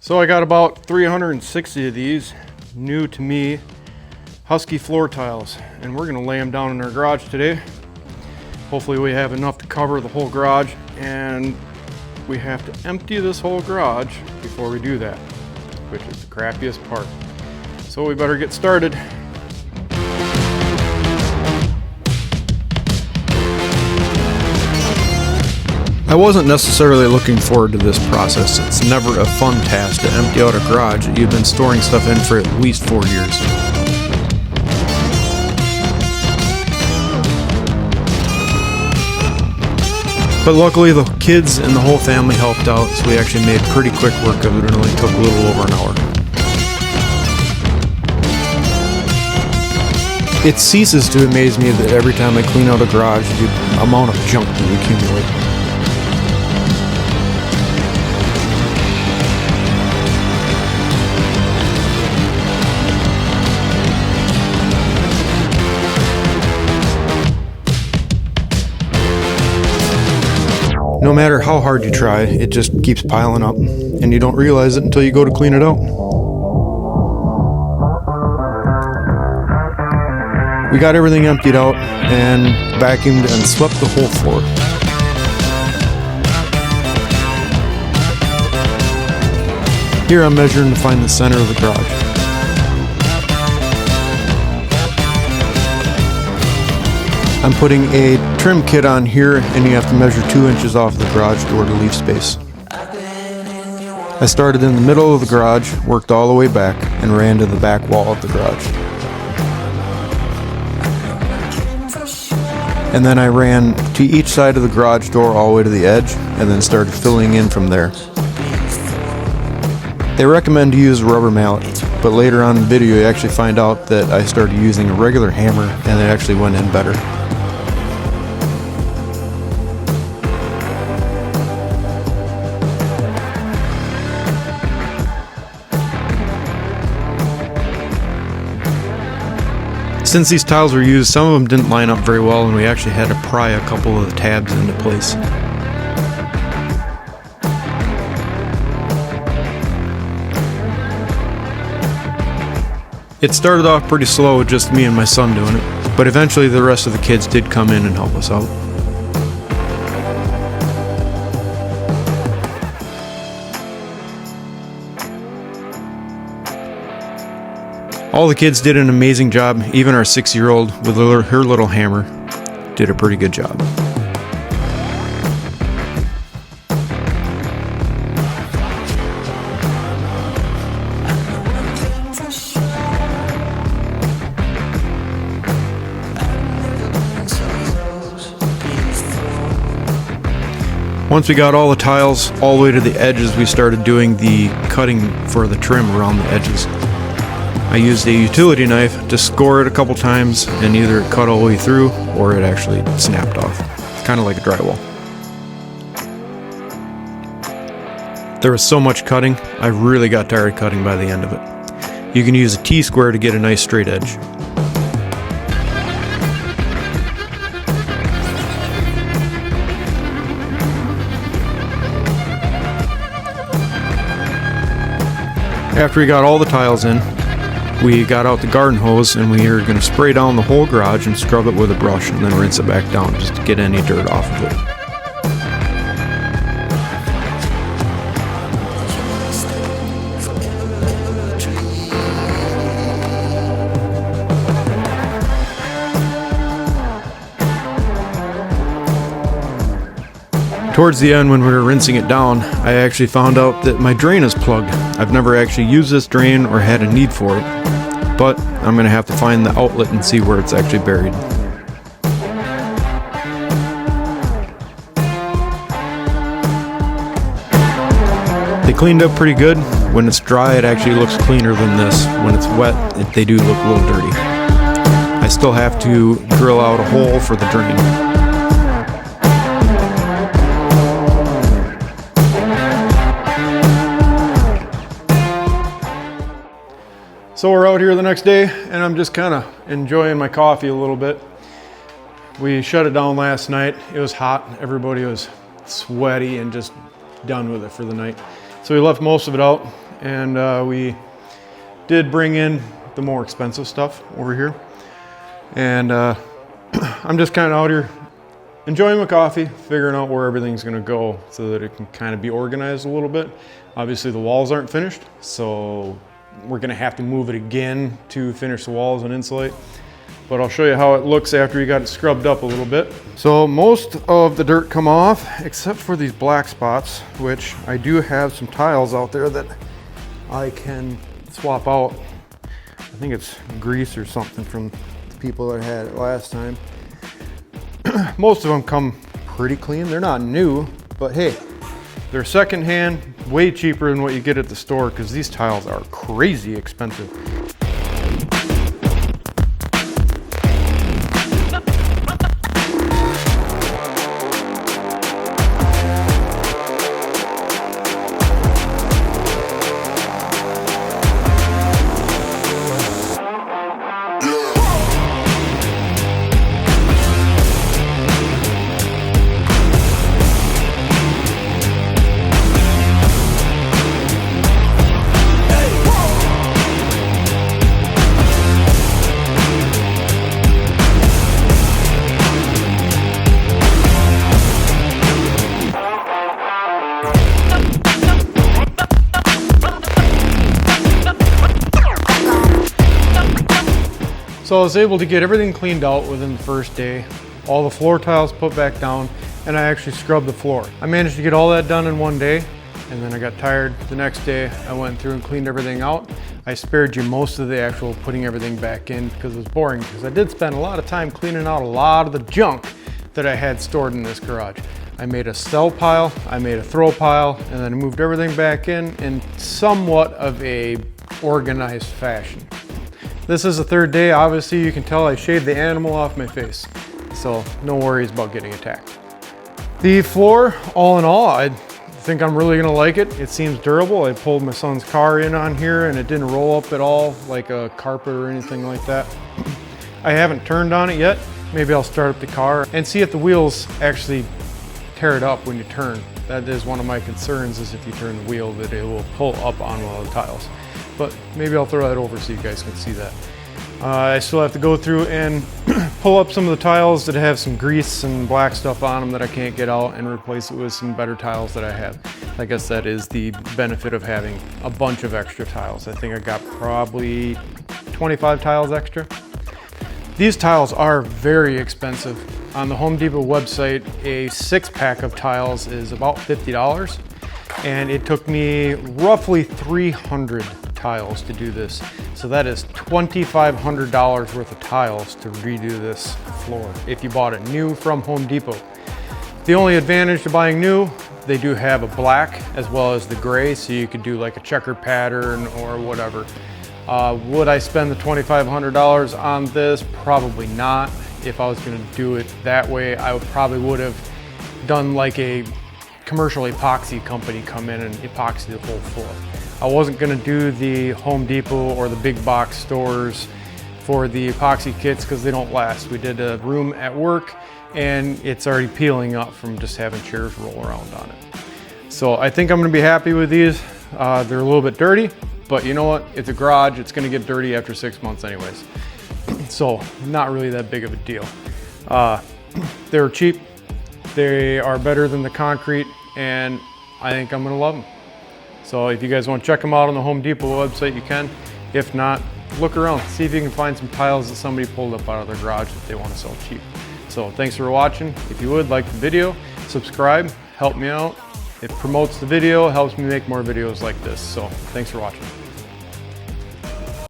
So I got about 360 of these new to me Husky floor tiles, and we're gonna lay them down in our garage today. Hopefully we have enough to cover the whole garage, and we have to empty this whole garage before we do that, which is the crappiest part. So we better get started. I wasn't necessarily looking forward to this process. It's never a fun task to empty out a garage that you've been storing stuff in for at least 4 years. But luckily the kids and the whole family helped out, so we actually made pretty quick work of it. It only took a little over an hour. It ceases to amaze me that every time I clean out a garage, the amount of junk that accumulate. No matter how hard you try, it just keeps piling up, and you don't realize it until you go to clean it out. We got everything emptied out and vacuumed and swept the whole floor. Here I'm measuring to find the center of the garage. I'm putting a trim kit on here, and you have to measure 2 inches off the garage door to leave space. I started in the middle of the garage, worked all the way back, and ran to the back wall of the garage. And then I ran to each side of the garage door all the way to the edge, and then started filling in from there. They recommend to use a rubber mallet, but later on in the video you actually find out that I started using a regular hammer, and it actually went in better. Since these tiles were used, some of them didn't line up very well, and we actually had to pry a couple of the tabs into place. It started off pretty slow with just me and my son doing it, but eventually the rest of the kids did come in and help us out. All the kids did an amazing job. Even our 6-year-old with her little hammer did a pretty good job. Once we got all the tiles all the way to the edges, we started doing the cutting for the trim around the edges. I used a utility knife to score it a couple times, and either it cut all the way through or it actually snapped off. It's kind of like a drywall. There was so much cutting, I really got tired cutting by the end of it. You can use a T-square to get a nice straight edge. After we got all the tiles in, we got out the garden hose, and we are going to spray down the whole garage and scrub it with a brush, and then rinse it back down just to get any dirt off of it. Towards the end, when we were rinsing it down, I actually found out that my drain is plugged. I've never actually used this drain or had a need for it, but I'm going to have to find the outlet and see where it's actually buried. They cleaned up pretty good. When it's dry, it actually looks cleaner than this. When it's wet, they do look a little dirty. I still have to drill out a hole for the drain. So we're out here the next day, and I'm just kind of enjoying my coffee a little bit. We shut it down last night. It was hot. Everybody was sweaty and just done with it for the night. So we left most of it out. and we did bring in the more expensive stuff over here. And I'm just kind of out here enjoying my coffee, figuring out where everything's gonna go so that it can kind of be organized a little bit. Obviously the walls aren't finished, so we're gonna have to move it again to finish the walls and insulate. But I'll show you how it looks after you got it scrubbed up a little bit. So most of the dirt come off, except for these black spots, which I do have some tiles out there that I can swap out. I think it's grease or something from the people that had it last time. Most of them come pretty clean. They're not new, but hey, they're secondhand, way cheaper than what you get at the store because these tiles are crazy expensive. So I was able to get everything cleaned out within the first day, all the floor tiles put back down, and I actually scrubbed the floor. I managed to get all that done in one day, and then I got tired. The next day I went through and cleaned everything out. I spared you most of the actual putting everything back in because it was boring, because I did spend a lot of time cleaning out a lot of the junk that I had stored in this garage. I made a sell pile, I made a throw pile, and then I moved everything back in somewhat of a organized fashion. This is the third day. Obviously you can tell I shaved the animal off my face, so no worries about getting attacked. The floor, all in all, I think I'm really gonna like it. It seems durable. I pulled my son's car in on here and it didn't roll up at all like a carpet or anything like that. I haven't turned on it yet. Maybe I'll start up the car and see if the wheels actually tear it up when you turn. That is one of my concerns, is if you turn the wheel that it will pull up on one of the tiles. But maybe I'll throw that over so you guys can see that. I still have to go through and pull up some of the tiles that have some grease and black stuff on them that I can't get out and replace it with some better tiles that I have. I guess that is the benefit of having a bunch of extra tiles. I think I got probably 25 tiles extra. These tiles are very expensive. On the Home Depot website, a 6-pack of tiles is about $50, and it took me roughly 300 tiles to do this. So that is $2,500 worth of tiles to redo this floor if you bought it new from Home Depot. The only advantage to buying new, they do have a black as well as the gray, so you could do like a checker pattern or whatever. Would I spend the $2,500 on this? Probably not. If I was going to do it that way, I would have done like a commercial epoxy company come in and epoxy the whole floor. I wasn't going to do the Home Depot or the big box stores for the epoxy kits because they don't last. We did a room at work and it's already peeling up from just having chairs roll around on it. So I think I'm going to be happy with these. They're a little bit dirty, but you know what? It's a garage. It's going to get dirty after 6 months anyways. So not really that big of a deal. They're cheap. They are better than the concrete, and I think I'm going to love them. So if you guys want to check them out on the Home Depot website, you can. If not, look around, see if you can find some tiles that somebody pulled up out of their garage that they want to sell cheap. So thanks for watching. If you would, like the video, subscribe, help me out. It promotes the video, helps me make more videos like this. So thanks for watching.